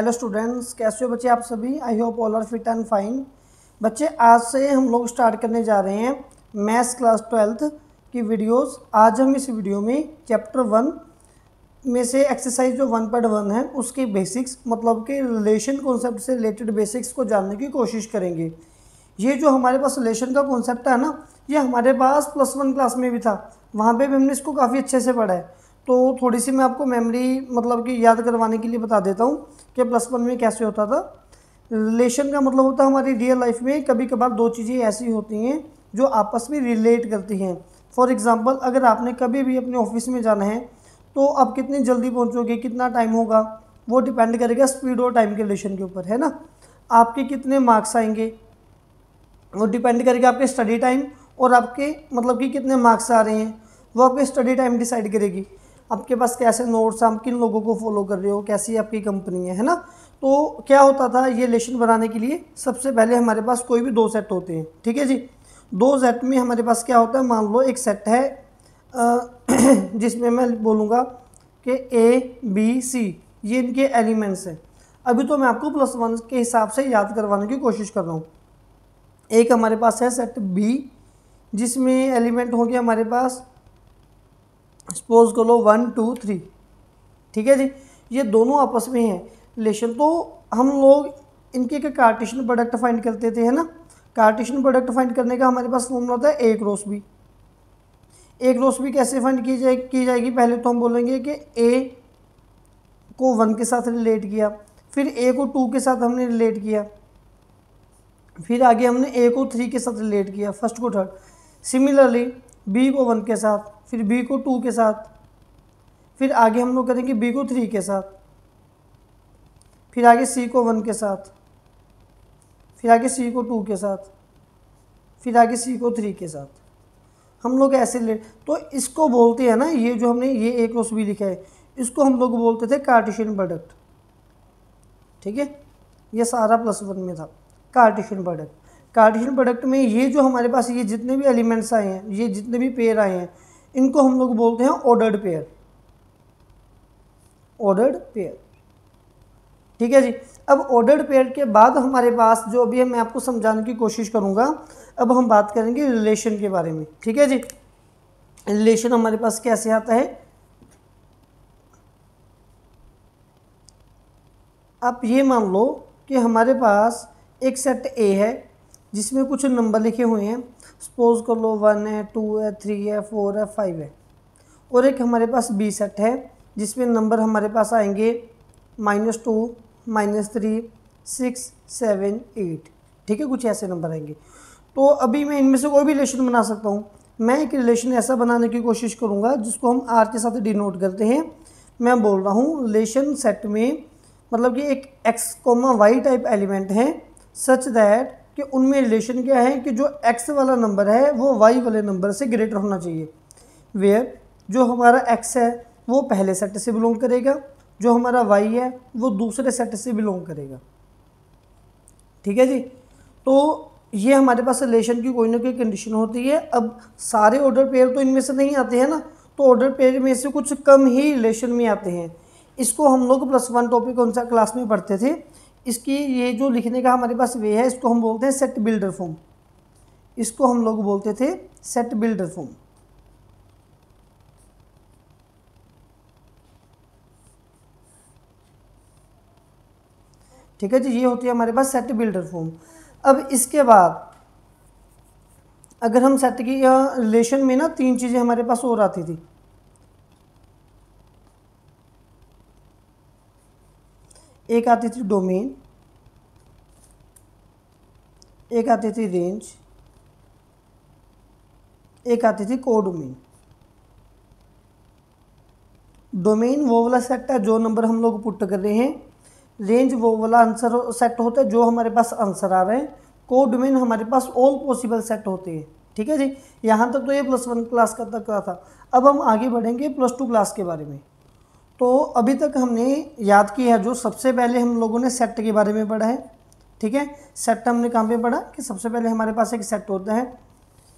Hello students, कैसे हो बच्चे आप सभी। I hope all are fit and fine. बच्चे आज से हम लोग स्टार्ट करने जा रहे हैं मैथ्स क्लास 12th की वीडियोस। आज हम इस वीडियो में चैप्टर 1 में से एक्सरसाइज जो 1.1 है उसके बेसिक्स मतलब के रिलेशन कॉन्सेप्ट से रिलेटेड बेसिक्स को जानने की कोशिश करेंगे। ये जो हमारे पास रिलेशन का कॉन्सेप्ट है ना, ये हमारे पास +1 क्लास में भी था, वहाँ पे भी हमने इसको काफ़ी अच्छे से पढ़ा है। तो थोड़ी सी मैं आपको मेमोरी मतलब कि याद करवाने के लिए बता देता हूँ कि +1 में कैसे होता था। रिलेशन का मतलब होता है हमारी रियल लाइफ में कभी कभार दो चीज़ें ऐसी होती हैं जो आपस में रिलेट करती हैं। फॉर एग्ज़ाम्पल, अगर आपने कभी भी अपने ऑफिस में जाना है तो आप कितनी जल्दी पहुँचोगे, कितना टाइम होगा, वो डिपेंड करेगा स्पीड और टाइम के रिलेशन के ऊपर, है ना। आपके कितने मार्क्स आएंगे वो डिपेंड करेगा आपके स्टडी टाइम और आपके मतलब कि कितने मार्क्स आ रहे हैं, वो आपके स्टडी टाइम डिसाइड करेगी। आपके पास कैसे नोट्स, आप किन लोगों को फॉलो कर रहे हो, कैसी आपकी कंपनी है ना। तो क्या होता था, ये रिलेशन बनाने के लिए सबसे पहले हमारे पास कोई भी दो सेट होते हैं, ठीक है जी। दो सेट में हमारे पास क्या होता है, मान लो एक सेट है जिसमें मैं बोलूँगा कि ABC, ये इनके एलिमेंट्स हैं। अभी तो मैं आपको +1 के हिसाब से याद करवाने की कोशिश कर रहा हूँ। एक हमारे पास है सेट B जिसमें एलिमेंट हो गया हमारे पास, सपोज करो 1 2 3, ठीक है जी। ये दोनों आपस में हैं रिलेशन। तो हम लोग इनके एक कार्टेशियन प्रोडक्ट फाइंड करते थे, है ना। कार्टेशियन प्रोडक्ट फाइंड करने का हमारे पास फॉर्मूला होता है A cross B। A cross B कैसे फाइंड की जाएगी, पहले तो हम बोलेंगे कि A को 1 के साथ रिलेट किया, फिर A को 2 के साथ हमने रिलेट किया, फिर आगे हमने A को 3 के साथ रिलेट किया, फर्स्ट को थर्ड। सिमिलरली B को 1 के साथ, फिर B को 2 के साथ, फिर आगे हम लोग करेंगे B को 3 के साथ, फिर आगे C को 1 के साथ, फिर आगे C को 2 के साथ, फिर आगे C को 3 के साथ। हम लोग ऐसे ले, तो इसको बोलते हैं ना, ये जो हमने ये A क्रॉस B लिखा है इसको हम लोग बोलते थे कार्टेशियन प्रोडक्ट, ठीक है। ये सारा +1 में था कार्टेशियन प्रोडक्ट। कार्टेशियन प्रोडक्ट में ये जो हमारे पास ये जितने भी एलिमेंट्स आए हैं, ये जितने भी पेयर आए हैं, इनको हम लोग बोलते हैं ऑर्डर्ड पेयर, ऑर्डर्ड पेयर, ठीक है जी। अब ऑर्डर्ड पेयर के बाद हमारे पास जो अभी मैं आपको समझाने की कोशिश करूंगा, अब हम बात करेंगे रिलेशन के बारे में, ठीक है जी। रिलेशन हमारे पास कैसे आता है, आप ये मान लो कि हमारे पास एक सेट A है जिसमें कुछ नंबर लिखे हुए हैं, सपोज कर लो 1 है, 2 है, 3 है, 4 है, 5 है। और एक हमारे पास B सेट है जिसमें नंबर हमारे पास आएंगे -2, -3, 6, 7, 8, ठीक है, कुछ ऐसे नंबर आएंगे। तो अभी मैं इनमें से कोई भी रिलेशन बना सकता हूँ। मैं एक रिलेशन ऐसा बनाने की कोशिश करूँगा जिसको हम R के साथ डिनोट करते हैं। मैं बोल रहा हूँ रिलेशन सेट में मतलब कि एक X, Y टाइप एलिमेंट है सच दैट कि उनमें रिलेशन क्या है कि जो X वाला नंबर है वो Y वाले नंबर से ग्रेटर होना चाहिए। वेयर जो हमारा X है वो पहले सेट से बिलोंग करेगा, जो हमारा Y है वो दूसरे सेट से बिलोंग करेगा, ठीक है जी। तो ये हमारे पास रिलेशन की कोई ना कोई कंडीशन होती है। अब सारे ऑर्डर पेयर तो इनमें से नहीं आते हैं ना, तो ऑर्डर पेयर में से कुछ कम ही रिलेशन में आते हैं। इसको हम लोग +1 टॉपिक कौन सा क्लास में पढ़ते थे, इसकी ये जो लिखने का हमारे पास वे है, इसको हम बोलते हैं सेट बिल्डर फॉर्म। इसको हम लोग बोलते थे सेट बिल्डर फॉर्म, ठीक है जी। ये होती है हमारे पास सेट बिल्डर फॉर्म। अब इसके बाद अगर हम सेट की रिलेशन में ना 3 चीज़ें हमारे पास और आती थी। एक आती थी डोमेन, एक आती थी रेंज, एक आती थी कोडोमेन। डोमेन वो वाला सेट है जो नंबर हम लोग पुट कर रहे हैं, रेंज वो वाला आंसर सेट होता है जो हमारे पास आंसर आ रहे हैं, कोडोमेन हमारे पास ऑल पॉसिबल सेट होते हैं, ठीक है जी। यहाँ तक तो ये +1 क्लास का तक का था। अब हम आगे बढ़ेंगे +2 क्लास के बारे में। तो अभी तक हमने याद किया है जो सबसे पहले हम लोगों ने सेट के बारे में पढ़ा है, ठीक है। सेट हमने कहाँ पे पढ़ा कि सबसे पहले हमारे पास एक सेट होता है।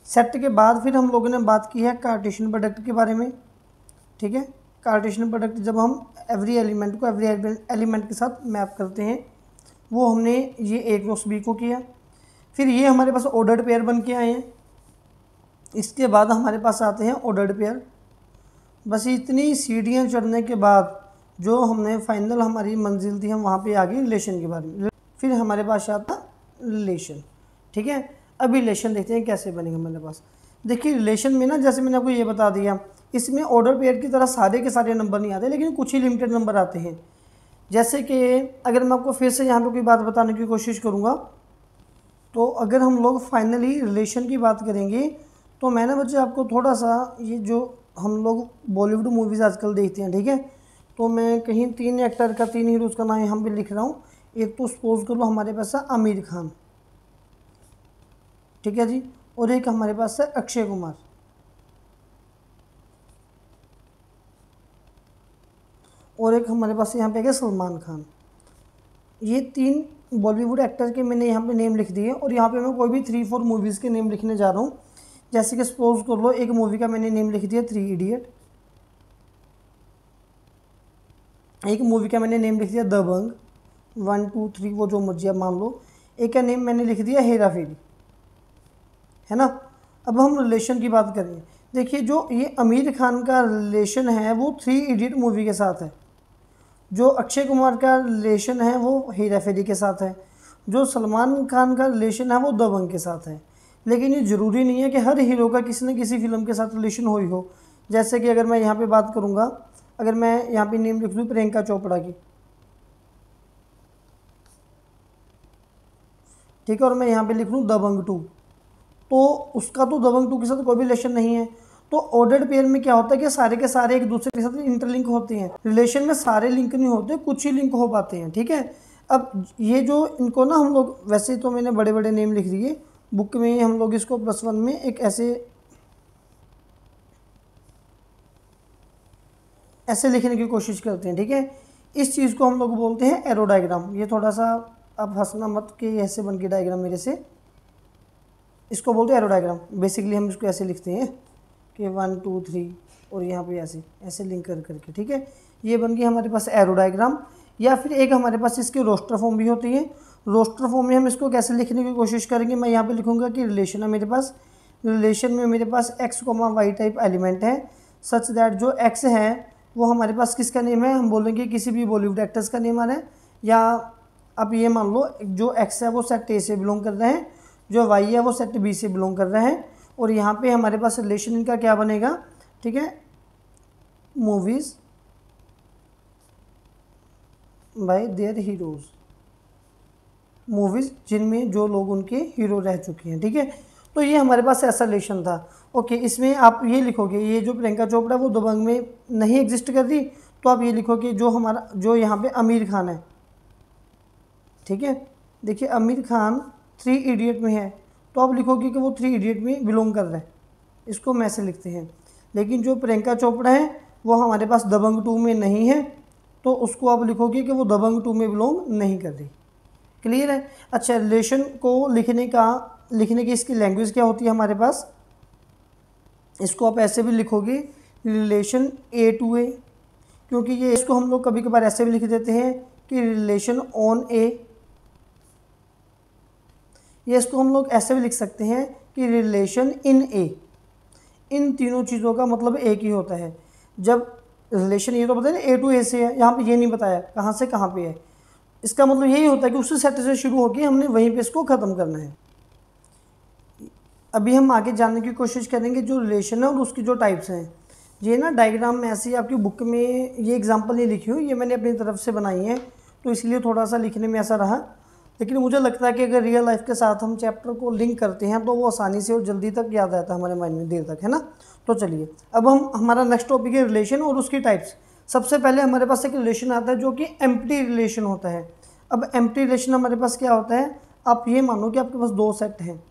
सेट के बाद फिर हम लोगों ने बात की है कार्टेशियन प्रोडक्ट के बारे में, ठीक है। कार्टेशियन प्रोडक्ट जब हम एवरी एलिमेंट को एवरी एलिमेंट के साथ मैप करते हैं, वो हमने ये ए क्रॉस बी को किया। फिर ये हमारे पास ऑर्डर्ड पेयर बन के आए हैं। इसके बाद हमारे पास आते हैं ऑर्डर्ड पेयर। बस इतनी सीढ़ियाँ चढ़ने के बाद जो हमने फाइनल हमारी मंजिल थी, हम वहाँ पे आ गए रिलेशन के बारे में। फिर हमारे पास आता रिलेशन। ठीक है, अब रिलेशन देखते हैं कैसे बनेगा हमारे पास। देखिए रिलेशन में ना, जैसे मैंने आपको ये बता दिया, इसमें ऑर्डर पेयर की तरह सारे के सारे नंबर नहीं आते, लेकिन कुछ ही लिमिटेड नंबर आते हैं। जैसे कि अगर मैं आपको फिर से यहाँ पे कोई बात बताने की कोशिश करूँगा, तो अगर हम लोग फाइनली रिलेशन की बात करेंगे, तो मैं ना बच्चे आपको थोड़ा सा ये जो हम लोग बॉलीवुड मूवीज़ आजकल देखते हैं, ठीक है, तो मैं कहीं 3 एक्टर का 3 हीरोज़ का नाम यहाँ पे लिख रहा हूँ। एक तो सपोज कर लो हमारे पास है आमिर खान, ठीक है जी, और एक हमारे पास है अक्षय कुमार, और एक हमारे पास यहाँ पे है सलमान खान। ये 3 बॉलीवुड एक्टर के मैंने यहाँ पे नेम लिख दिए, और यहाँ पे मैं कोई भी 3-4 मूवीज़ के नेम लिखने जा रहा हूँ। जैसे कि सपोज कर लो एक मूवी का मैंने नेम लिख दिया 3 इडियट, एक मूवी का मैंने नेम लिख दिया दबंग 1 2 3, वो जो मर्जी आप मान लो। एक का नेम मैंने लिख दिया हेरा फेरी, है ना। अब हम रिलेशन की बात करें। देखिए जो ये आमिर खान का रिलेशन है वो 3 इडियट मूवी के साथ है, जो अक्षय कुमार का रिलेशन है वो हेरा फेरी के साथ है, जो सलमान खान का रिलेशन है वो दबंग के साथ है। लेकिन ये ज़रूरी नहीं है कि हर हीरो का किसी न किसी फिल्म के साथ रिलेशन हो। जैसे कि अगर मैं यहाँ पे बात करूँगा, अगर मैं यहाँ पे नेम लिख दूँ प्रियंका चोपड़ा की, ठीक है, और मैं यहाँ पे लिख लूँ दबंग 2, तो उसका तो दबंग 2 के साथ कोई भी रिलेशन नहीं है। तो ऑर्डर्ड पेयर में क्या होता है कि सारे के सारे एक दूसरे के साथ इंटरलिंक होते हैं। रिलेशन में सारे लिंक नहीं होते, कुछ ही लिंक हो पाते हैं, ठीक है। अब ये जो इनको ना हम लोग, वैसे तो मैंने बड़े बड़े नेम लिख दिए बुक में, हम लोग इसको +1 में एक ऐसे लिखने की कोशिश करते हैं, ठीक है। इस चीज़ को हम लोग बोलते हैं एरो डायग्राम। ये थोड़ा सा अब हंसना मत कि ऐसे बन के डायग्राम मेरे से, इसको बोलते हैं एरो डायग्राम। बेसिकली हम इसको ऐसे लिखते हैं कि 1 2 3 और यहाँ पे ऐसे लिंक करके, ठीक है। ये बन गई हमारे पास एरो डायग्राम। या फिर एक हमारे पास इसकी रोस्टर फॉर्म भी होती है। रोस्टर फॉर्म में हम इसको कैसे लिखने की कोशिश करेंगे, मैं यहाँ पे लिखूँगा कि रिलेशन है मेरे पास, रिलेशन में मेरे पास x, y टाइप एलिमेंट है, सच दैट जो x है वो हमारे पास किसका नेम है, हम बोलेंगे किसी भी बॉलीवुड एक्टर्स का नेम आ रहा है। या आप ये मान लो जो x है वो सेट A से बिलोंग कर रहे हैं, जो y है वो सेट B से बिलोंग कर रहे हैं। और यहाँ पे हमारे पास रिलेशन इनका क्या बनेगा, ठीक है, movies bye there heroes, movies जिनमें जो लोग उनके हीरो रह चुके हैं, ठीक है। तो ये हमारे पास ऐसा रिलेशन था। ओके, इसमें आप ये लिखोगे, ये जो प्रियंका चोपड़ा वो दबंग में नहीं एग्जिस्ट कर रही, तो आप ये लिखोगे जो यहाँ पे आमिर खान है, ठीक है। देखिए आमिर खान 3 इडियट में है, तो आप लिखोगे कि वो 3 इडियट में बिलोंग कर रहे हैं, इसको मैं ऐसे लिखते हैं। लेकिन जो प्रियंका चोपड़ा है वो हमारे पास दबंग 2 में नहीं है, तो उसको आप लिखोगे कि वो दबंग 2 में बिलोंग नहीं कर रही। क्लियर है। अच्छा, रिलेशन को लिखने की इसकी लैंग्वेज क्या होती है हमारे पास, इसको आप ऐसे भी लिखोगे रिलेशन A to A, क्योंकि ये इसको हम लोग कभी कभार ऐसे भी लिख देते हैं कि रिलेशन ऑन A। ये इसको हम लोग ऐसे भी लिख सकते हैं कि रिलेशन इन A। इन तीनों चीज़ों का मतलब एक ही होता है। जब रिलेशन ये तो बताया ना A to A से है, यहाँ पे ये नहीं बताया कहाँ से कहाँ पे है। इसका मतलब यही होता है कि उसी सेट से शुरू होकर हमने वहीं पे इसको ख़त्म करना है। अभी हम आगे जानने की कोशिश करेंगे जो रिलेशन है और उसकी जो टाइप्स हैं। ये ना डायग्राम में ऐसी आपकी बुक में ये एग्जांपल नहीं लिखी हुई, ये मैंने अपनी तरफ से बनाई है, तो इसलिए थोड़ा सा लिखने में ऐसा रहा। लेकिन मुझे लगता है कि अगर रियल लाइफ के साथ हम चैप्टर को लिंक करते हैं तो वो आसानी से और जल्दी तक याद रहता है हमारे माइंड में, देर तक, है ना। तो चलिए अब हमारा नेक्स्ट टॉपिक है रिलेशन और उसकी टाइप्स। सबसे पहले हमारे पास एक रिलेशन आता है जो कि एम्प्टी रिलेशन होता है। अब एम्प्टी रिलेशन हमारे पास क्या होता है, आप ये मानो कि आपके पास 2 सेट हैं।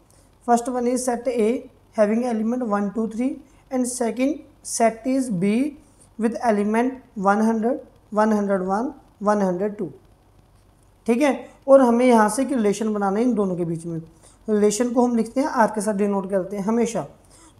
First one is set A having element 1 2 3 and second set is B with element 100 101 102, ठीक है। और हमें यहाँ से एक रिलेशन बनाना है इन दोनों के बीच में। रिलेशन को हम लिखते हैं R के साथ डिनोट करते हैं हमेशा।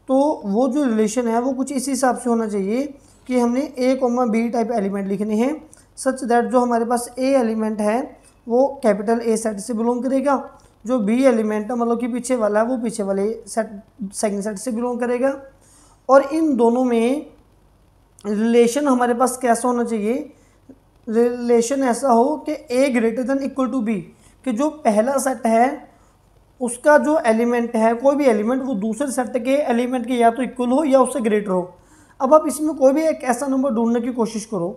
तो वो जो रिलेशन है वो कुछ इस हिसाब से होना चाहिए कि हमने ए कॉमा बी टाइप एलिमेंट लिखने हैं सच दैट जो हमारे पास ए एलिमेंट है वो कैपिटल ए सेट से बिलोंग करेगा, जो बी एलिमेंट है मतलब कि पीछे वाला है वो पीछे वाले सेट सेकंड सेट से बिलोंग करेगा। और इन दोनों में रिलेशन हमारे पास कैसा होना चाहिए, रिलेशन ऐसा हो कि A greater than equal to B, कि जो पहला सेट है उसका जो एलिमेंट है कोई भी एलिमेंट वो दूसरे सेट के एलिमेंट के या तो इक्वल हो या उससे ग्रेटर हो। अब आप इसमें कोई भी एक ऐसा नंबर ढूंढने की कोशिश करो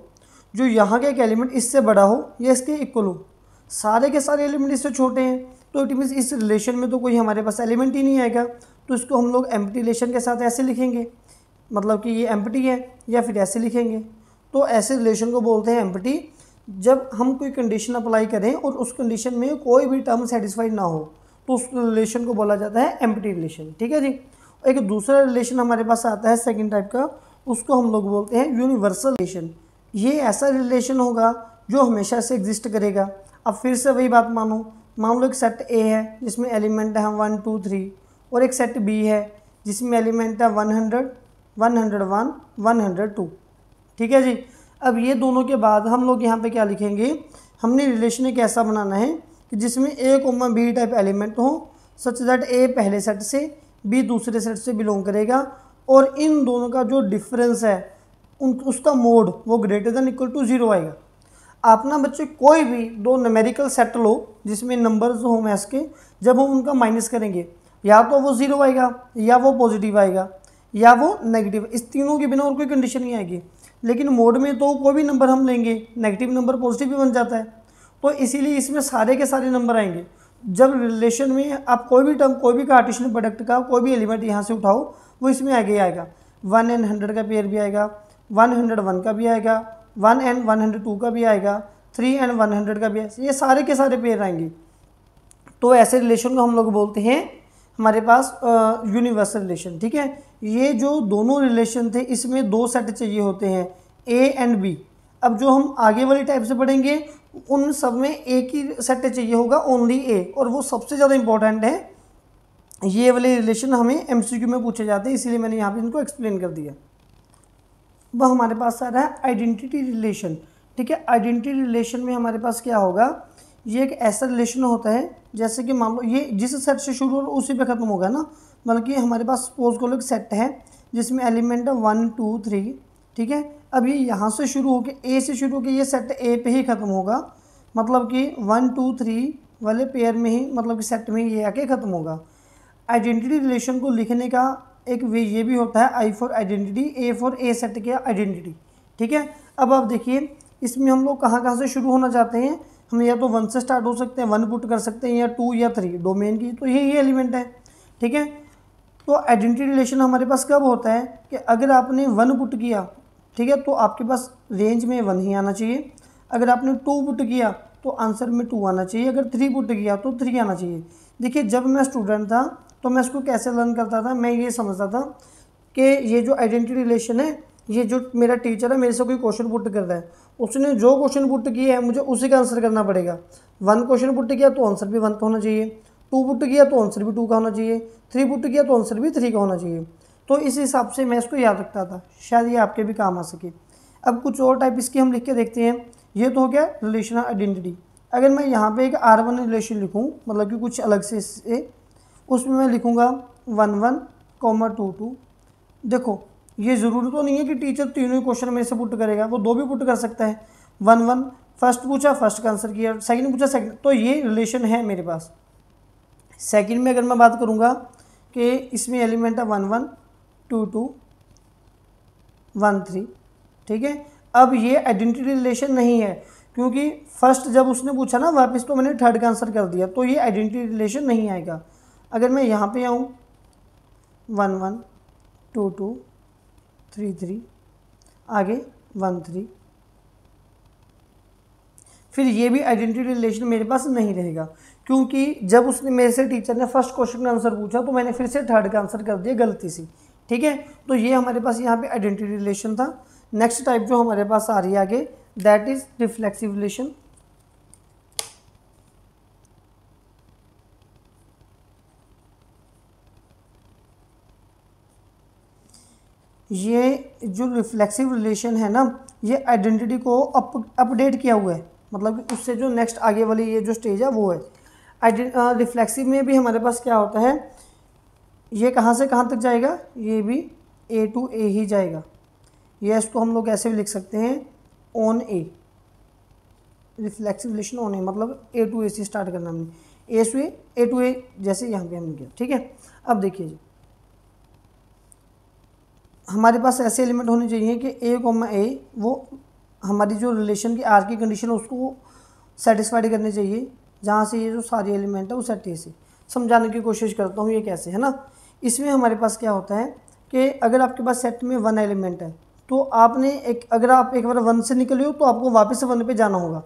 जो यहाँ के एक एलिमेंट इससे बड़ा हो या इसके इक्वल हो, सारे के सारे एलिमेंट इससे छोटे हैं, तो इट मीन्स इस रिलेशन में तो कोई हमारे पास एलिमेंट ही नहीं आएगा। तो इसको हम लोग एम्प्टी रिलेशन के साथ ऐसे लिखेंगे, मतलब कि ये एम्प्टी है, या फिर ऐसे लिखेंगे। तो ऐसे रिलेशन को बोलते हैं एम्प्टी। जब हम कोई कंडीशन अप्लाई करें और उस कंडीशन में कोई भी टर्म सेटिस्फाइड ना हो तो उस रिलेशन को बोला जाता है एम्प्टी रिलेशन। ठीक है जी। एक दूसरा रिलेशन हमारे पास आता है सेकंड टाइप का, उसको हम लोग बोलते हैं यूनिवर्सल रिलेशन। ये ऐसा रिलेशन होगा जो हमेशा से एग्जिस्ट करेगा। अब फिर से वही बात मानो, मान लो एक सेट ए है जिसमें एलिमेंट है 1 2 3, और एक सेट बी है जिसमें एलिमेंट है 100 101 102। ठीक है जी। अब ये दोनों के बाद हम लोग यहाँ पे क्या लिखेंगे, हमने रिलेशन एक ऐसा बनाना है कि जिसमें ए कोमा बी टाइप एलिमेंट हो सच दैट ए पहले सेट से बी दूसरे सेट से बिलोंग करेगा, और इन दोनों का जो डिफरेंस है उसका मोड वो ग्रेटर देन इक्वल टू 0 आएगा। आप ना बच्चे कोई भी दो न्यूमेरिकल सेट लो जिसमें नंबर्स हो मैथ्स के, जब हम उनका माइनस करेंगे या तो वो 0 आएगा या वो पॉजिटिव आएगा या वो नेगेटिव, इस तीनों के बिना और कोई कंडीशन नहीं आएगी। लेकिन मोड में तो कोई भी नंबर हम लेंगे नेगेटिव नंबर पॉजिटिव भी बन जाता है, तो इसीलिए इसमें सारे के सारे नंबर आएंगे। जब रिलेशन में आप कोई भी टर्म कोई भी कार्टेशियन प्रोडक्ट का कोई भी एलिमेंट यहाँ से उठाओ वो इसमें आगे आएगा। 1 and 100 का पेयर भी आएगा, 101 का भी आएगा, 1 and 102 का भी आएगा, 3 and 100 का भी आएगा, ये सारे के सारे पेयर आएंगे। तो ऐसे रिलेशन को हम लोग बोलते हैं हमारे पास यूनिवर्सल रिलेशन। ठीक है। ये जो दोनों रिलेशन थे इसमें दो सेट चाहिए होते हैं ए एंड बी। अब जो हम आगे वाली टाइप से पढ़ेंगे उन सब में एक ही सेट चाहिए होगा, ओनली ए, और वो सबसे ज़्यादा इंपॉर्टेंट है। ये वाले रिलेशन हमें एमसीक्यू में पूछे जाते हैं, इसीलिए मैंने यहाँ पे इनको एक्सप्लेन कर दिया। वह हमारे पास आ रहा है आइडेंटिटी रिलेशन। ठीक है। आइडेंटिटी रिलेशन में हमारे पास क्या होगा, ये एक ऐसा रिलेशन होता है जैसे कि मान लो ये जिस सेट से शुरू हो उसी पे ख़त्म होगा ना, मतलब कि हमारे पास सपोज को एक सेट है जिसमें एलिमेंट है 1 2 3। ठीक है। अब ये यहाँ से शुरू होकर ए से शुरू होकर ये सेट ए पे ही ख़त्म होगा, मतलब कि 1 2 3 वाले पेयर में ही, मतलब कि सेट में ये आके ख़त्म होगा। आइडेंटिटी रिलेशन को लिखने का एक वे ये भी होता है I for identity, A for a set के आइडेंटिटी। ठीक है। अब आप देखिए इसमें हम लोग कहाँ से शुरू होना चाहते हैं, हम या तो 1 से स्टार्ट हो सकते हैं, 1 पुट कर सकते हैं, या 2 या 3 डोमेन की, तो यही एलिमेंट है। ठीक है। तो आइडेंटिटी रिलेशन हमारे पास कब होता है कि अगर आपने 1 पुट किया, ठीक है, तो आपके पास रेंज में 1 ही आना चाहिए। अगर आपने 2 पुट किया तो आंसर में 2 आना चाहिए। अगर 3 पुट किया तो 3 आना चाहिए। देखिए जब मैं स्टूडेंट था तो मैं इसको कैसे लर्न करता था, मैं ये समझता था कि ये जो आइडेंटिटी रिलेशन है, ये जो मेरा टीचर है मेरे से कोई क्वेश्चन पुट कर रहा है, उसने जो क्वेश्चन पुट किए हैं मुझे उसी का आंसर करना पड़ेगा। 1 क्वेश्चन पुट किया तो आंसर भी 1 का होना चाहिए, 2 पुट किया तो आंसर भी 2 का होना चाहिए, 3 पुट किया तो आंसर भी 3 का होना चाहिए। तो इस हिसाब से मैं इसको याद रखता था, शायद ये आपके भी काम आ सके। अब कुछ और टाइप इसकी हम लिख के देखते हैं। ये तो हो गया रिलेशनल आइडेंटिटी। अगर मैं यहाँ पे एक R1 रिलेशन लिखूँ, मतलब कि कुछ अलग से इससे, उसमें मैं लिखूँगा 1 1 2 2। देखो ये ज़रूरी तो नहीं है कि टीचर तीनों ही क्वेश्चन मेरे से पुट करेगा, वो 2 भी पुट कर सकता है। 1 1 फर्स्ट पूछा फर्स्ट का आंसर किया, सेकंड पूछा सेकंड, तो ये रिलेशन है मेरे पास। सेकंड में अगर मैं बात करूँगा कि इसमें एलिमेंट है 1 1 2 2 1 3। ठीक है। अब ये आइडेंटिटी रिलेशन नहीं है क्योंकि फर्स्ट जब उसने पूछा ना वापस तो मैंने थर्ड का आंसर कर दिया, तो ये आइडेंटिटी रिलेशन नहीं आएगा। अगर मैं यहाँ पे आऊँ 1 1 2 2 3 3 आगे 1 3, फिर ये भी आइडेंटिटी रिलेशन मेरे पास नहीं रहेगा क्योंकि जब उसने मेरे से टीचर ने फर्स्ट क्वेश्चन का आंसर पूछा तो मैंने फिर से थर्ड का आंसर कर दिया गलती से। ठीक है। तो ये हमारे पास यहाँ पे आइडेंटिटी रिलेशन था। नेक्स्ट टाइप जो हमारे पास आ रही है आगे, दैट इज रिफ्लेक्सिव रिलेशन। ये जो रिफ्लेक्सिव रिलेशन है ना, ये आइडेंटिटी को अपडेट किया हुआ है, मतलब कि उससे जो नेक्स्ट आगे वाली ये जो स्टेज है वो है। रिफ्लेक्सिव में भी हमारे पास क्या होता है, ये कहाँ से कहाँ तक जाएगा, ये भी ए टू ए ही जाएगा। ये इसको हम लोग ऐसे भी लिख सकते हैं on A, reflexive relation on A, मतलब ए टू ए से स्टार्ट करना हमने, ए से ए टू ए जैसे यहाँ पे हमने किया। ठीक है, अब देखिए जी, हमारे पास ऐसे एलिमेंट होने चाहिए कि ए कॉमा ए वो हमारी जो रिलेशन की आर की कंडीशन है उसको सेटिस्फाइड करने चाहिए, जहाँ से ये जो सारे एलिमेंट है वो सेट ए से। समझाने की कोशिश करता हूँ ये कैसे है ना। इसमें हमारे पास क्या होता है कि अगर आपके पास सेट में 1 एलिमेंट है तो आपने अगर आप एक बार 1 से निकले हो तो आपको वापस 1 पे जाना होगा।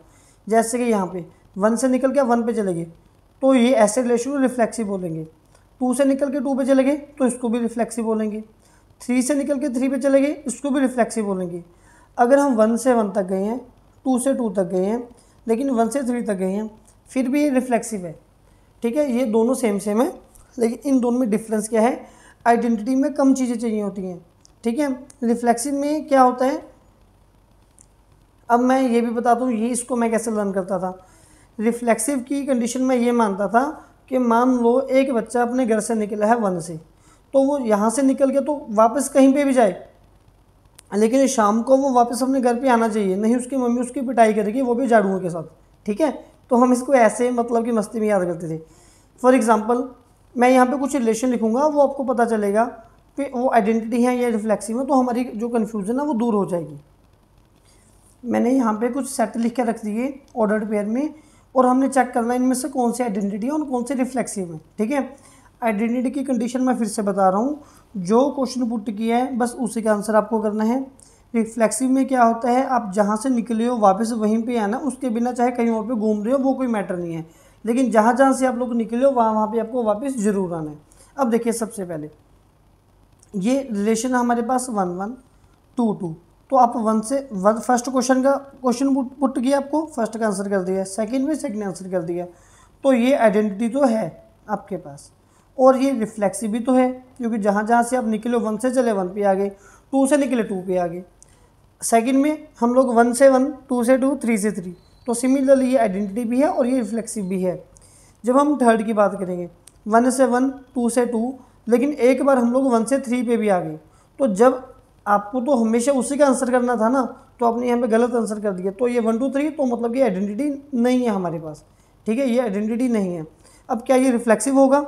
जैसे कि यहाँ पे 1 से निकल के 1 पे चले गए तो ये ऐसे रिलेशन को रिफ्लेक्सिव बोलेंगे। 2 से निकल के 2 पे चले गए तो इसको भी रिफ्लेक्सिव बोलेंगे। 3 से निकल के 3 पे चले गए इसको भी रिफ्लेक्सिव बोलेंगे। अगर हम 1 से 1 तक गए हैं, 2 से 2 तक गए हैं, लेकिन 1 से 3 तक गए हैं, फिर भी ये रिफ्लेक्सिव है। ठीक है, ये दोनों सेम है, लेकिन इन दोनों में डिफरेंस क्या है, आइडेंटिटी में कम चीज़ें चाहिए होती हैं। ठीक है, रिफ्लेक्सिव में क्या होता है, अब मैं ये भी बताता हूँ ये इसको मैं कैसे लर्न करता था। रिफ्लेक्सिव की कंडीशन में ये मानता था कि मान लो एक बच्चा अपने घर से निकला है 1 से, तो वो यहाँ से निकल के तो वापस कहीं पे भी जाए, लेकिन शाम को वो वापस अपने घर पे आना चाहिए, नहीं उसकी मम्मी उसकी पिटाई करेगी, वो भी झाड़ुओं के साथ। ठीक है, तो हम इसको ऐसे मतलब कि मस्ती में याद करते थे। फॉर एग्जांपल मैं यहाँ पे कुछ रिलेशन लिखूँगा, वो आपको पता चलेगा कि वो आइडेंटिटी है या रिफ्लेक्सिव है, तो हमारी जो कन्फ्यूज़न है वो दूर हो जाएगी। मैंने यहाँ पे कुछ सेट लिख के रख दिए ऑर्डर्ड पेयर में, और हमने चेक करना है इनमें से कौन सी आइडेंटिटी है और कौन सी रिफ्लेक्सिव है। ठीक है, आइडेंटिटी की कंडीशन मैं फिर से बता रहा हूँ, जो क्वेश्चन पुट किया है बस उसी का आंसर आपको करना है। रिफ्लेक्सिव में क्या होता है, आप जहाँ से निकले हो वापस वहीं पे आना, उसके बिना चाहे कहीं और पे घूम रहे हो वो कोई मैटर नहीं है, लेकिन जहाँ जहाँ से आप लोग निकले हो वहाँ पे आपको वापस ज़रूर आना है। अब देखिए सबसे पहले ये रिलेशन है हमारे पास 1 1 2 2, तो आप 1 से 1 फर्स्ट क्वेश्चन पुट किया, आपको फर्स्ट का आंसर कर दिया, सेकंड में सेकंड आंसर कर दिया, तो ये आइडेंटिटी तो है आपके पास, और ये रिफ्लेक्सिव भी तो है, क्योंकि जहाँ जहाँ से आप निकले 1 से चले 1 पे आ गए, 2 से निकले 2 पे आ गए। सेकंड में हम लोग 1 से 1, 2 से 2, 3 से 3, तो सिमिलरली ये आइडेंटिटी भी है और ये रिफ्लेक्सिव भी है। जब हम थर्ड की बात करेंगे 1 से 1, 2 से 2, लेकिन एक बार हम लोग 1 से 3 पे भी आ गए, तो जब आपको तो हमेशा उसी का आंसर करना था ना, तो आपने यहाँ पे गलत आंसर कर दिया, तो ये 1 2 3, तो मतलब कि आइडेंटिटी नहीं है हमारे पास। ठीक है, ये आइडेंटिटी नहीं है। अब क्या ये रिफ्लेक्सिव होगा,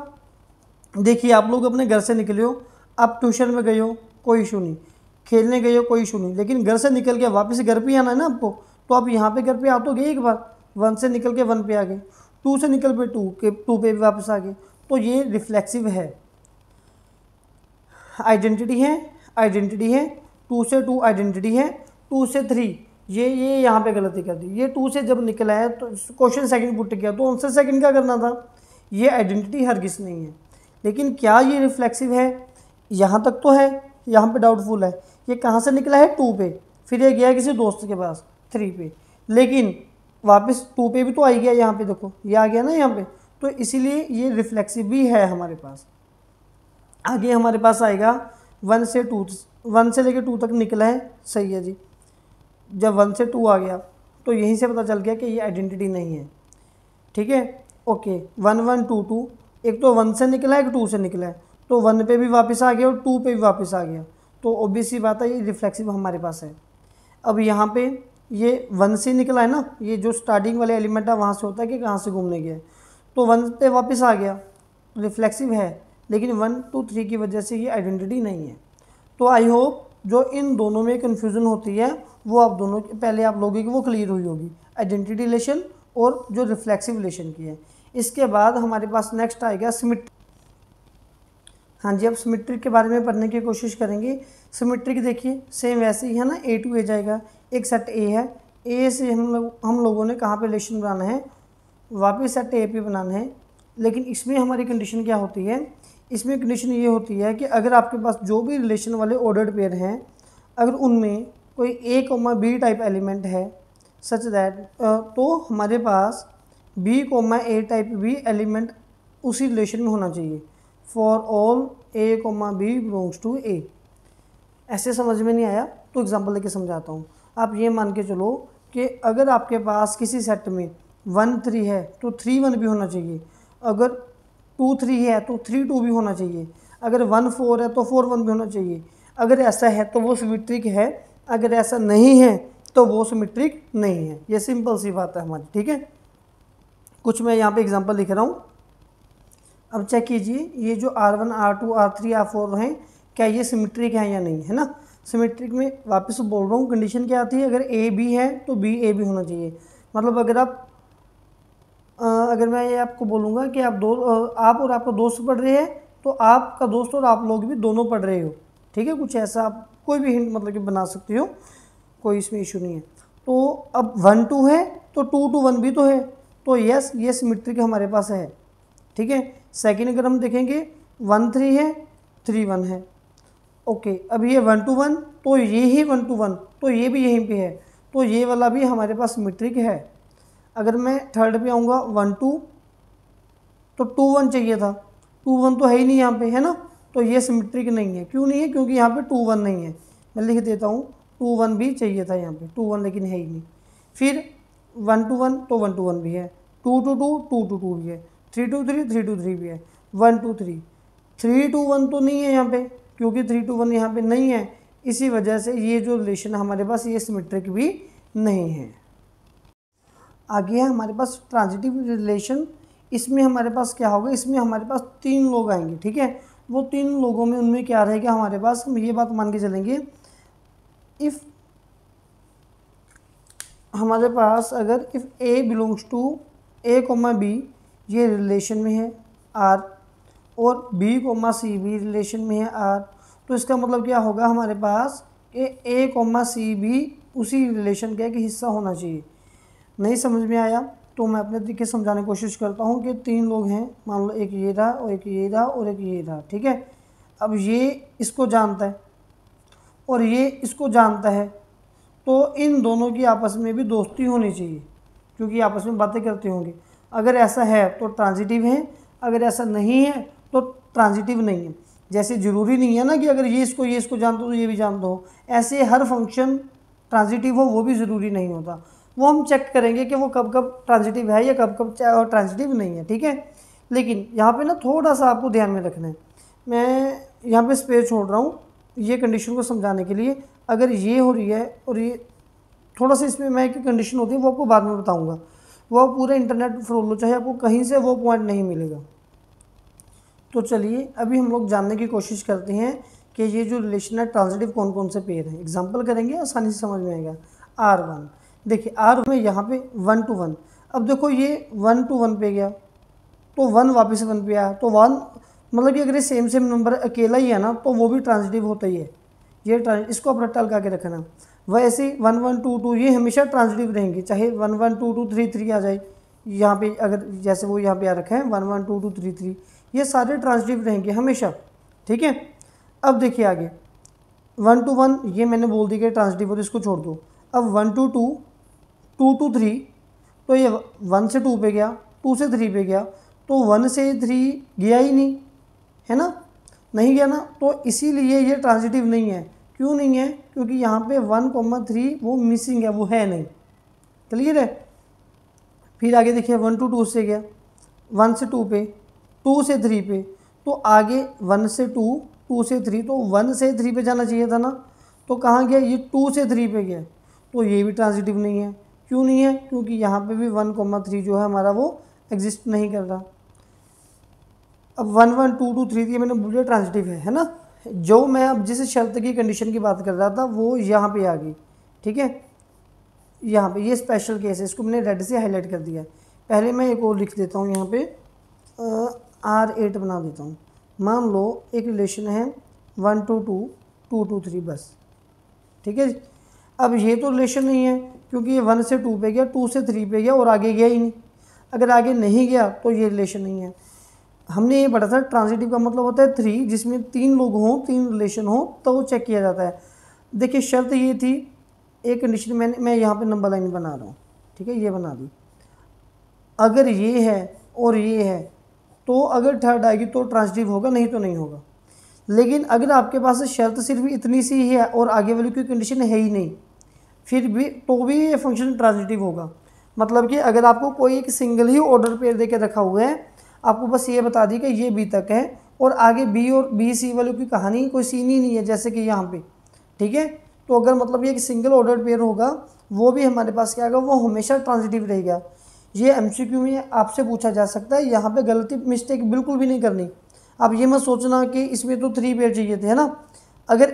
देखिए आप लोग अपने घर से निकले हो, आप ट्यूशन में गए हो कोई इशू नहीं, खेलने गए हो कोई इशू नहीं, लेकिन घर से निकल के वापस घर पे आना है ना आपको, तो आप यहाँ पे घर पे आ तो गए एक बार, 1 से निकल के 1 पे आ गए, 2 से निकल पे 2 पे भी वापस आ गए, तो ये रिफ्लेक्सिव है। आइडेंटिटी है 2 से 2 आइडेंटिटी है, 2 से 3 ये यहाँ पे गलती कर दी, ये 2 से जब निकला है तो क्वेश्चन सेकंड पुट किया, तो आंसर सेकंड क्या करना था। ये आइडेंटिटी हरगिज़ नहीं है, लेकिन क्या ये रिफ्लेक्सिव है, यहाँ तक तो है, यहाँ पे डाउटफुल है। ये कहाँ से निकला है 2 पे, फिर ये गया किसी दोस्त के पास 3 पे, लेकिन वापस 2 पे भी तो आ गया, यहाँ पे देखो ये आ गया ना यहाँ पे, तो इसीलिए ये रिफ्लेक्सिव भी है हमारे पास। आगे हमारे पास आएगा 1 से 2, 1 से लेकर 2 तक निकला है, सही है जी। जब 1 से 2 आ गया तो यहीं से पता चल गया कि ये आइडेंटिटी नहीं है। ठीक है, ओके 1 1 2 2, एक तो 1 से निकला है एक 2 से निकला है, तो 1 पे भी वापस आ गया और 2 पे भी वापस आ गया, तो ऑब्वियस सी बात है ये रिफ्लेक्सिव हमारे पास है। अब यहाँ पे ये 1 से निकला है ना, ये जो स्टार्टिंग वाले एलिमेंट है वहाँ से होता है कि कहाँ से घूमने गया, तो 1 पे वापस आ गया, रिफ्लेक्सिव है, लेकिन 1 2 3 की वजह से ये आइडेंटिटी नहीं है। तो आई होप जो इन दोनों में कन्फ्यूज़न होती है वो आप दोनों पहले आप लोगों की वो क्लियर हुई होगी, आइडेंटिटी रिलेशन और जो रिफ्लेक्सिव रिलेशन की है। इसके बाद हमारे पास नेक्स्ट आएगा सिमेट्रिक। हाँ जी, अब सिमेट्रिक के बारे में पढ़ने की कोशिश करेंगे। सिमेट्रिक देखिए सेम वैसे ही है ना, ए टू ए जाएगा, एक सेट ए है, ए से हम लोगों ने कहाँ पे रिलेशन बनाना है, वापस सेट ए पे बनाना है। लेकिन इसमें हमारी कंडीशन क्या होती है, इसमें कंडीशन ये होती है कि अगर आपके पास जो भी रिलेशन वाले ऑर्डर्ड पेयर हैं, अगर उनमें कोई A comma B type element है सच दैट, तो हमारे पास B comma A type B element उसी रिलेशन में होना चाहिए। For all A comma B belongs to A. ऐसे समझ में नहीं आया तो एग्जांपल लेके समझाता हूँ। आप ये मान के चलो कि अगर आपके पास किसी सेट में 1 3 है तो 3 1 भी होना चाहिए, अगर 2 3 है तो 3 2 भी होना चाहिए, अगर 1 4 है तो 4 1 भी होना चाहिए। अगर ऐसा है तो वो सिमेट्रिक है, अगर ऐसा नहीं है तो वो सिमेट्रिक नहीं है। ये सिंपल सी बात है हमारी, ठीक है। कुछ मैं यहाँ पे एग्जांपल लिख रहा हूँ। अब चेक कीजिए ये जो R1 R2 R3 R4 हैं, क्या ये सिमेट्रिक है या नहीं, है ना। सिमेट्रिक में वापस बोल रहा हूँ, कंडीशन क्या आती है, अगर ए बी है तो बी ए भी होना चाहिए। मतलब अगर अगर मैं ये आपको बोलूँगा कि आप और आपका दोस्त पढ़ रहे हैं तो आपका दोस्त और आप लोग भी दोनों पढ़ रहे हो, ठीक है। कुछ ऐसा आप कोई भी हिंट मतलब कि बना सकते हो, कोई इसमें इशू नहीं है। तो अब 1 2 है तो 2 2 1 भी तो है, तो यस ये सिमेट्रिक हमारे पास है, ठीक है। सेकेंड अगर हम देखेंगे 1 3 है 3 1 है, ओके। अब ये 1 2 1 तो ये ही 1 2 1 तो ये भी यहीं पे है, तो ये वाला भी हमारे पास सिमेट्रिक है। अगर मैं थर्ड पे आऊँगा 1 2 तो 2 1 चाहिए था, 2 1 तो है ही नहीं यहाँ पे, है ना। तो ये सिमेट्रिक नहीं है। क्यों नहीं है, क्योंकि यहाँ पे 2 1 नहीं है। मैं लिख देता हूँ 2 1 भी चाहिए था यहाँ पे, 2 1 लेकिन है ही नहीं। फिर 1 2 1 तो 1 2 1 भी है, 2 2 2 2 2 2 भी है, 3 2 3 3 2 3 भी है, 1 2 3 3 2 1 तो नहीं है यहाँ पे, क्योंकि 3 2 1 यहाँ पे नहीं है। इसी वजह से ये जो रिलेशन हमारे पास ये सिमेट्रिक भी नहीं है। आगे है हमारे पास ट्रांजिटिव रिलेशन। इसमें हमारे पास क्या होगा, इसमें हमारे पास 3 लोग आएंगे, ठीक है। वो 3 लोगों में उनमें क्या रहेगा हमारे पास, हम ये बात मान के चलेंगे, इफ़ हमारे पास अगर if A belongs to A comma B, ये रिलेशन में है आर, और बी कोमा सी भी रिलेशन में है आर, तो इसका मतलब क्या होगा हमारे पास कि ए कोमा सी भी उसी रिलेशन का एक हिस्सा होना चाहिए। नहीं समझ में आया तो मैं अपने तरीके से समझाने की कोशिश करता हूँ कि 3 लोग हैं, मान लो एक ये रहा और एक ये रहा और एक ये रहा, ठीक है। अब ये इसको जानता है और ये इसको जानता है, तो इन दोनों की आपस में भी दोस्ती होनी चाहिए, क्योंकि आपस में बातें करते होंगे। अगर ऐसा है तो ट्रांजिटिव है, अगर ऐसा नहीं है तो ट्रांजिटिव नहीं है। जैसे ज़रूरी नहीं है ना कि अगर ये इसको जानते हो तो ये भी जानते हो, ऐसे हर फंक्शन ट्रांजिटिव हो वो भी ज़रूरी नहीं होता। वो हम चेक करेंगे कि वो कब कब ट्रांजिटिव है या कब कब ट्रांजिटिव नहीं है, ठीक है। लेकिन यहाँ पे ना थोड़ा सा आपको ध्यान में रखना है, मैं यहाँ पे स्पेस छोड़ रहा हूँ ये कंडीशन को समझाने के लिए। अगर ये हो रही है और ये थोड़ा सा, इसमें मैं एक कंडीशन होती है वो आपको बाद में बताऊँगा, वो आप पूरे इंटरनेट पर फॉलो लो, चाहे आपको कहीं से वो पॉइंट नहीं मिलेगा। तो चलिए अभी हम लोग जानने की कोशिश करते हैं कि ये जो रिलेशन है ट्रांजिटिव कौन कौन से पेयर हैं। एग्जांपल करेंगे, आसानी से समझ में आएगा। R1 देखिए, R में यहाँ पे 1 2 1, अब देखो ये 1 2 1 पे गया तो 1 वापस 1 पे आया, तो 1 मतलब कि अगर ये सेम नंबर अकेला ही है ना तो वो भी ट्रांजिटिव होता ही है। ये इसको आप रट्टा लगा के रखना। वैसे 1 1 2 2 ये हमेशा ट्रांजिटिव रहेंगे, चाहे 1 1 2 2 3 3 आ जाए यहाँ पे, अगर जैसे वो यहाँ पे आ रखा है 1 1 2 2 3 3, ये सारे ट्रांजिटिव रहेंगे हमेशा, ठीक है। अब देखिए आगे 1 2 1 ये मैंने बोल दी कि ट्रांजिटिव हो, इसको छोड़ दो। अब 1 2 2 2 2 3, तो ये 1 से 2 पे गया, 2 से 3 पे गया, तो 1 से 3 गया ही नहीं, है ना, नहीं गया ना, तो इसीलिए ये ट्रांजिटिव नहीं है। क्यों नहीं है, क्योंकि यहाँ पे 1 3 वो मिसिंग है, वो है नहीं। क्लियर है। फिर आगे देखिए 1 2 2 से गया, 1 से 2 पे, 2 से 3 पे, तो आगे 1 से 2 2 से 3, तो 1 से 3 पे जाना चाहिए था ना, तो कहाँ गया, ये 2 से 3 पे गया, तो ये भी ट्रांजिटिव नहीं है। क्यों नहीं है, क्योंकि यहाँ पे भी 1 3 जो है हमारा वो एग्जिस्ट नहीं कर रहा। अब 1 1 2 2 3 ये मैंने बोला ट्रांजिटिव है ना। जो मैं अब जिस शर्त की कंडीशन की बात कर रहा था वो यहाँ पे आ गई, ठीक है। यहाँ पे ये स्पेशल केस है, इसको मैंने रेड से हाईलाइट कर दिया है। पहले मैं एक और लिख देता हूँ, यहाँ पे R8 बना देता हूँ। मान लो एक रिलेशन है 1 2 2 2 2 3 बस, ठीक है। अब ये तो रिलेशन नहीं है क्योंकि ये 1 से 2 पे गया, 2 से 3 पे गया और आगे गया ही नहीं। अगर आगे नहीं गया तो ये रिलेशन नहीं है। हमने ये पढ़ा था ट्रांजिटिव का मतलब होता है 3, जिसमें 3 लोग हों, 3 रिलेशन हो तो वो चेक किया जाता है। देखिए शर्त ये थी, एक कंडीशन मैं यहाँ पे नंबर लाइन बना रहा हूँ, ठीक है, ये बना दी। अगर ये है और ये है तो अगर थर्ड आएगी तो ट्रांजिटिव होगा, नहीं तो नहीं होगा। लेकिन अगर आपके पास शर्त सिर्फ इतनी सी ही है और आगे वाली कोई कंडीशन है ही नहीं, फिर भी तो भी ये फंक्शन ट्रांजिटिव होगा। मतलब कि अगर आपको कोई एक सिंगल ही ऑर्डर पेयर दे के रखा हुआ है, आपको बस ये बता दी कि ये बी तक है और आगे बी और बी सी वालों की कहानी कोई सीन ही नहीं है, जैसे कि यहाँ पे, ठीक है। तो अगर मतलब ये एक सिंगल ऑर्डर पेयर होगा, वो भी हमारे पास क्या होगा, वो हमेशा ट्रांजिटिव रहेगा। ये एमसीक्यू में आपसे पूछा जा सकता है, यहाँ पे गलती मिस्टेक बिल्कुल भी नहीं करनी। अब ये मत सोचना कि इसमें तो 3 पेयर चाहिए थे, है ना। अगर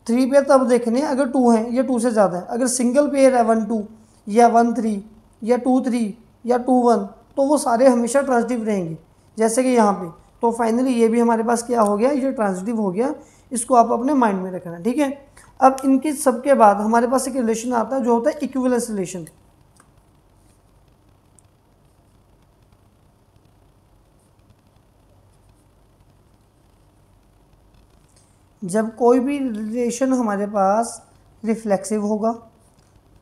3 पेयर तब देखने अगर 2 हैं या 2 से ज़्यादा है। अगर सिंगल पेयर है 1 2 या 1 3 या 2 3 या 2 1, तो वो सारे हमेशा ट्रांजिटिव रहेंगे, जैसे कि यहाँ पे। तो फाइनली ये भी हमारे पास क्या हो गया, ये ट्रांजिटिव हो गया। इसको आप अपने माइंड में रखना, ठीक है। अब इनके सबके बाद हमारे पास एक रिलेशन आता है जो होता है इक्विवेलेंस रिलेशन। जब कोई भी रिलेशन हमारे पास रिफ्लेक्सिव होगा,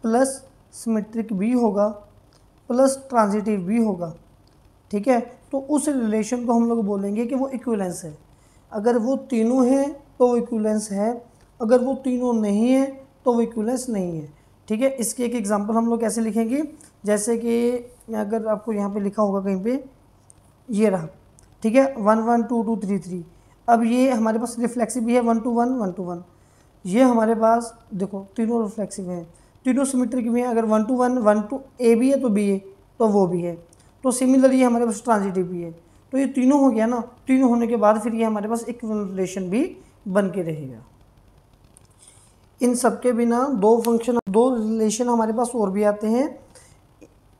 प्लस सिमेट्रिक भी होगा, प्लस ट्रांजिटिव भी होगा, ठीक है, तो उस रिलेशन को हम लोग बोलेंगे कि वो इक्विवेलेंस है। अगर वो तीनों हैं तो वो इक्विवेलेंस है, अगर वो तीनों नहीं है तो वो इक्विवेलेंस नहीं है, ठीक है। इसके एक एग्जांपल हम लोग कैसे लिखेंगे, जैसे कि अगर आपको यहाँ पे लिखा होगा कहीं पे, ये रहा, ठीक है, 1 1 2 2 3 3। अब ये हमारे पास रिफ्लेक्सिव भी है, 1 2 1 1 2 1। ये हमारे पास देखो तीनों रिफ्लेक्सिव हैं, तीनों सिमेट्रिक भी हैं। अगर 1 2 1 1 2 ए भी है तो बी है तो वो भी है। तो सिमिलरली ये हमारे पास ट्रांजिटिव भी है। तो ये तीनों हो गया ना, तीनों होने के बाद फिर ये हमारे पास इक्विवेलेंट रिलेशन भी बन के रहेगा। इन सब के बिना दो रिलेशन हमारे पास और भी आते हैं।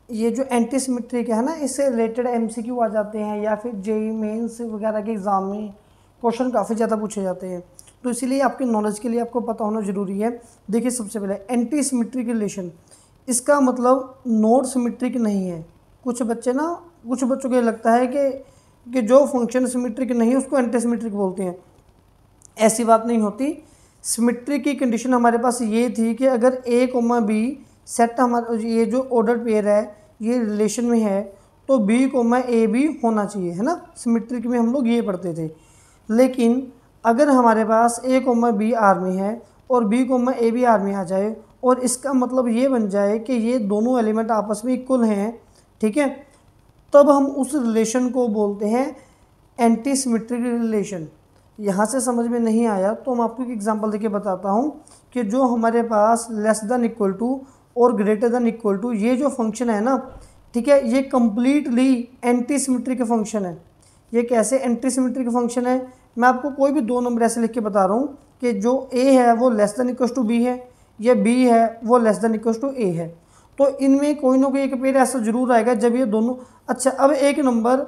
ये जो एंटी सिमेट्रिक है ना, इससे रिलेटेड एमसीक्यू आ जाते हैं, या फिर जेईई मेंस वगैरह के एग्ज़ाम में क्वेश्चन काफ़ी ज़्यादा पूछे जाते हैं। तो इसीलिए आपके नॉलेज के लिए आपको पता होना ज़रूरी है। देखिए सबसे पहले एंटी सिमेट्रिक रिलेशन, इसका मतलब नॉट सिमेट्रिक नहीं है। कुछ बच्चों को ये लगता है कि जो फंक्शन सिमेट्रिक नहीं है उसको एंटी सिमेट्रिक बोलते हैं। ऐसी बात नहीं होती। सिमेट्रिक की कंडीशन हमारे पास ये थी कि अगर ए कोमा बी सेट हमारा ये जो ऑर्डर पेयर है ये रिलेशन में है, तो बी कोमा ए भी होना चाहिए, है ना। सिमेट्रिक में हम लोग ये पढ़ते थे। लेकिन अगर हमारे पास ए कोमा बी आर में है और बी कोमा ए भी आर में आ जाए, और इसका मतलब ये बन जाए कि ये दोनों एलिमेंट आपस में इक्वल हैं, ठीक है, तब हम उस रिलेशन को बोलते हैं एंटी सिमेट्रिक रिलेशन। यहाँ से समझ में नहीं आया तो मैं आपको एक एग्जांपल देके बताता हूँ कि जो हमारे पास लेस देन इक्वल टू और ग्रेटर देन इक्वल टू ये जो फंक्शन है ना, ठीक है, ये कम्प्लीटली एंटी सिमेट्रिक फंक्शन है। ये कैसे एंटी सिमेट्रिक फंक्शन है, मैं आपको कोई भी 2 नंबर ऐसे लिख के बता रहा हूँ कि जो ए है वो less than equal to B है, या बी है वो less than equal to A है। तो इनमें कोई ना कोई एक पेयर ऐसा जरूर आएगा जब ये दोनों, अच्छा अब एक नंबर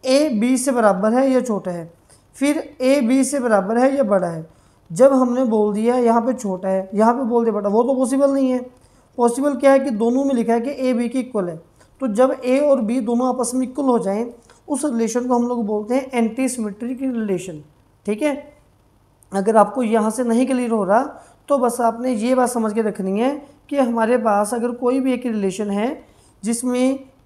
ए बी से बराबर है या छोटा है, फिर ए बी से बराबर है या बड़ा है। जब हमने बोल दिया यहाँ पे छोटा है, यहाँ पे बोल दिया बड़ा, वो तो पॉसिबल नहीं है। पॉसिबल क्या है कि दोनों में लिखा है कि ए बी के इक्वल है। तो जब ए और बी दोनों आपस में इक्वल हो जाएं, उस रिलेशन को हम लोग बोलते हैं एंटी सिमेट्रिक रिलेशन, ठीक है। अगर आपको यहाँ से नहीं क्लियर हो रहा तो बस आपने ये बात समझ के रखनी है कि हमारे पास अगर कोई भी एक रिलेशन है जिसमें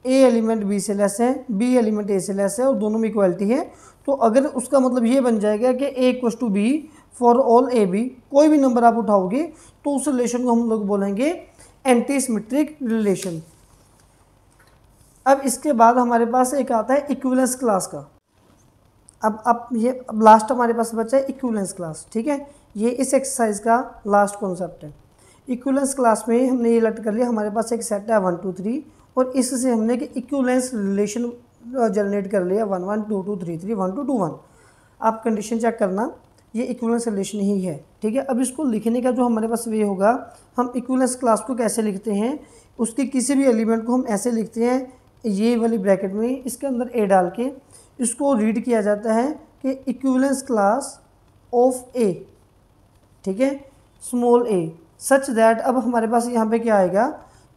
ए एलिमेंट बी से लेस है, बी एलिमेंट ए से लेस है और दोनों में इक्वलिटी है, तो अगर उसका मतलब ये बन जाएगा कि A equal to B for all A B, कोई भी नंबर आप उठाओगे तो उस रिलेशन को हम लोग बोलेंगे एंटी सिमेट्रिक रिलेशन। अब इसके बाद हमारे पास एक आता है इक्विवेलेंस क्लास का। अब लास्ट हमारे पास बचा है इक्विवेलेंस क्लास, ठीक है। ये इस एक्सरसाइज का लास्ट कॉन्सेप्ट है। इक्विवेलेंस क्लास में हमने ये लट कर लिया, हमारे पास एक सेट है 1 2 3 और इससे हमने कि इक्विवेलेंस रिलेशन जनरेट कर लिया 1 1 2 2 3 3 1 2 2 1। आप कंडीशन चेक करना, ये इक्विवेलेंस रिलेशन ही है, ठीक है। अब इसको लिखने का जो हमारे पास वे होगा, हम इक्विवेलेंस क्लास को कैसे लिखते हैं, उसके किसी भी एलिमेंट को हम ऐसे लिखते हैं, ये वाली ब्रैकेट में इसके अंदर ए डाल के इसको रीड किया जाता है कि इक्विवेलेंस क्लास ऑफ ए, ठीक है, स्मॉल ए, सच दैट। अब हमारे पास यहाँ पे क्या आएगा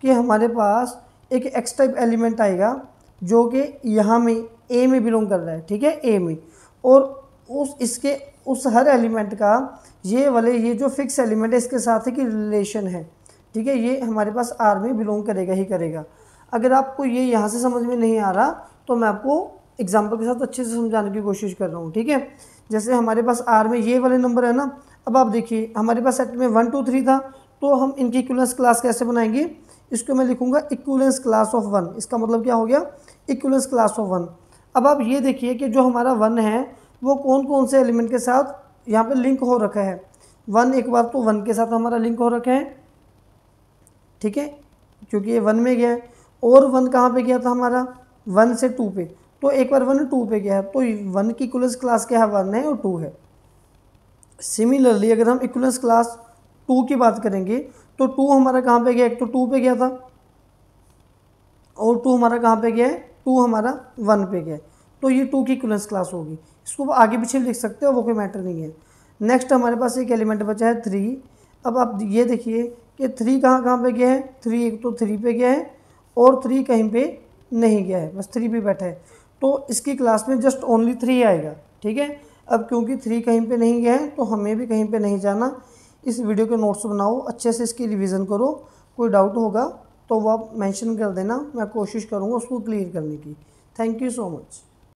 कि हमारे पास एक एक्स टाइप एलिमेंट आएगा जो कि यहाँ में ए में बिलोंग कर रहा है, ठीक है, ए में, और उस हर एलिमेंट का ये जो फिक्स एलिमेंट है इसके साथ एक रिलेशन है, ठीक है, ये हमारे पास आर में बिलोंग करेगा ही करेगा। अगर आपको ये यहाँ से समझ में नहीं आ रहा तो मैं आपको एग्जाम्पल के साथ अच्छे से समझाने की कोशिश कर रहा हूँ, ठीक है। जैसे हमारे पास आर में ये वाले नंबर है ना, अब आप देखिए हमारे पास सेट में 1 2 3 था, तो हम इनकी इक्विवेलेंस क्लास कैसे बनाएंगे, इसको मैं लिखूंगा इक्विवेलेंस क्लास ऑफ 1। इसका मतलब क्या हो गया, इक्विवेलेंस क्लास ऑफ 1। अब आप ये देखिए कि जो हमारा 1 है वो कौन कौन से एलिमेंट के साथ यहाँ पे लिंक हो रखा है। 1 एक बार तो 1 के साथ हमारा लिंक हो रखा है, ठीक है, क्योंकि ये 1 में गया है। और 1 कहाँ पे गया था हमारा, 1 से 2 पे, तो एक बार 1 2 पे गया है, तो 1 की इक्विवेलेंस क्लास क्या है, 1 है और 2 है। सिमिलरली अगर हम इक्विवेलेंस क्लास 2 की बात करेंगे तो 2 हमारा कहाँ पे गया, एक तो 2 पे गया था और 2 हमारा कहाँ पे गया है, 2 हमारा 1 पे गया है, तो ये 2 की इक्विवेलेंस क्लास होगी। इसको आगे पीछे लिख सकते हो, वो कोई मैटर नहीं है। नेक्स्ट हमारे पास एक एलिमेंट बचा है 3। अब आप ये देखिए कि 3 कहाँ कहाँ पे गया है, 3 एक तो 3 पे गया है और 3 कहीं पे नहीं गया है, बस 3 पे बैठा है, तो इसकी क्लास में जस्ट ओनली 3 आएगा, ठीक है। अब क्योंकि 3 कहीं पे नहीं गया है तो हमें भी कहीं पे नहीं जाना। इस वीडियो के नोट्स बनाओ, अच्छे से इसकी रिवीजन करो, कोई डाउट होगा तो वो आप मेंशन कर देना, मैं कोशिश करूँगा उसको क्लियर करने की। Thank you so much.